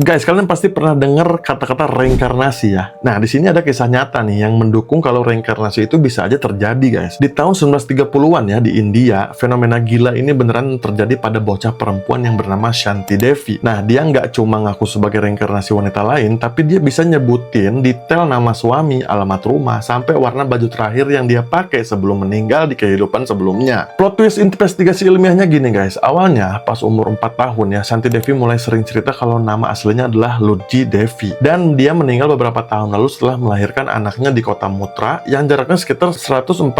Guys, kalian pasti pernah dengar kata-kata reinkarnasi ya. Nah, di sini ada kisah nyata nih yang mendukung kalau reinkarnasi itu bisa aja terjadi, guys. Di tahun 1930-an ya di India, fenomena gila ini beneran terjadi pada bocah perempuan yang bernama Shanti Devi. Nah, dia nggak cuma ngaku sebagai reinkarnasi wanita lain, tapi dia bisa nyebutin detail nama suami, alamat rumah, sampai warna baju terakhir yang dia pakai sebelum meninggal di kehidupan sebelumnya. Plot twist investigasi ilmiahnya gini, guys. Awalnya, pas umur 4 tahun ya, Shanti Devi mulai sering cerita kalau nama aslinya adalah Lutji Devi, dan dia meninggal beberapa tahun lalu setelah melahirkan anaknya di kota Mutra yang jaraknya sekitar 145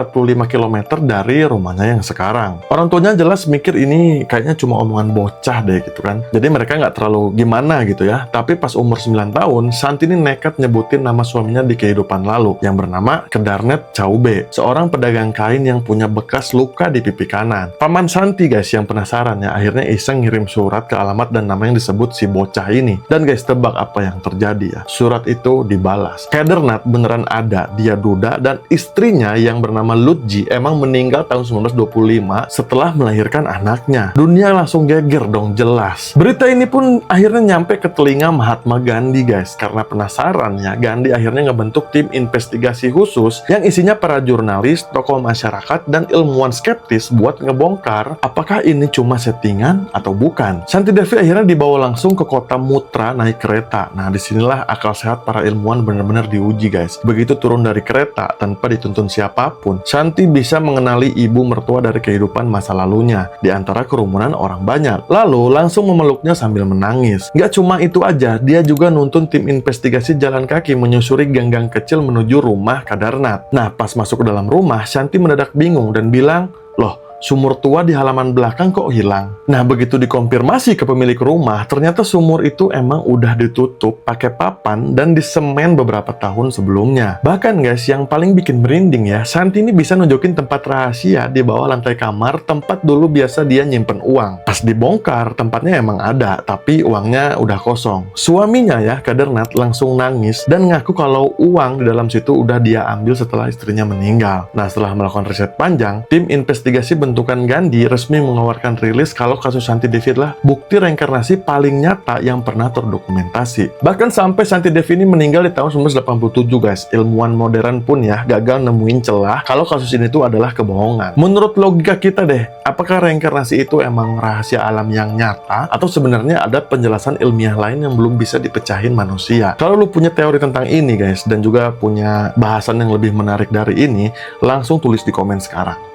km dari rumahnya yang sekarang. Orang tuanya jelas mikir ini kayaknya cuma omongan bocah deh gitu kan, jadi mereka nggak terlalu gimana gitu ya. Tapi pas umur 9 tahun, Shanti ini nekat nyebutin nama suaminya di kehidupan lalu yang bernama Kedarnet Chaube, seorang pedagang kain yang punya bekas luka di pipi kanan. Paman Shanti, guys, yang penasaran ya, akhirnya iseng ngirim surat ke alamat dan nama yang disebut si bocah ini. Dan guys, tebak apa yang terjadi ya? Surat itu dibalas. Kedarnet beneran ada, dia duda, dan istrinya yang bernama Lutji emang meninggal tahun 1925 setelah melahirkan anaknya. Dunia langsung geger dong, jelas. Berita ini pun akhirnya nyampe ke telinga Mahatma Gandhi, guys. Karena penasaran ya, Gandhi akhirnya ngebentuk tim investigasi khusus yang isinya para jurnalis, tokoh masyarakat, dan ilmuwan skeptis buat ngebongkar apakah ini cuma settingan atau bukan. Shanti Devi akhirnya dibawa langsung ke kota Mutra naik kereta. Nah, disinilah akal sehat para ilmuwan benar-benar diuji, guys. Begitu turun dari kereta tanpa dituntun siapapun, Shanti bisa mengenali ibu mertua dari kehidupan masa lalunya di antara kerumunan orang banyak. Lalu langsung memeluknya sambil menangis. Nggak cuma itu aja, dia juga nuntun tim investigasi jalan kaki menyusuri gang-gang kecil menuju rumah Kedarnet. Nah, pas masuk ke dalam rumah, Shanti mendadak bingung dan bilang, "Loh, sumur tua di halaman belakang kok hilang?" Nah, begitu dikonfirmasi ke pemilik rumah, ternyata sumur itu emang udah ditutup pakai papan dan disemen beberapa tahun sebelumnya. Bahkan, guys, yang paling bikin merinding ya, Shanti ini bisa nunjukin tempat rahasia di bawah lantai kamar, tempat dulu biasa dia nyimpen uang. Pas dibongkar, tempatnya emang ada, tapi uangnya udah kosong. Suaminya ya, Kedarnet, langsung nangis dan ngaku kalau uang di dalam situ udah dia ambil setelah istrinya meninggal. Nah, setelah melakukan riset panjang, tim investigasi bentukan Gandhi resmi mengeluarkan rilis kalau kasus Shanti Devi adalah bukti reinkarnasi paling nyata yang pernah terdokumentasi. Bahkan sampai Shanti Devi ini meninggal di tahun 1987, guys, ilmuwan modern pun ya gagal nemuin celah kalau kasus ini tuh adalah kebohongan. Menurut logika kita deh, apakah reinkarnasi itu emang rahasia alam yang nyata atau sebenarnya ada penjelasan ilmiah lain yang belum bisa dipecahin manusia? Kalau lu punya teori tentang ini, guys, dan juga punya bahasan yang lebih menarik dari ini, langsung tulis di komen sekarang.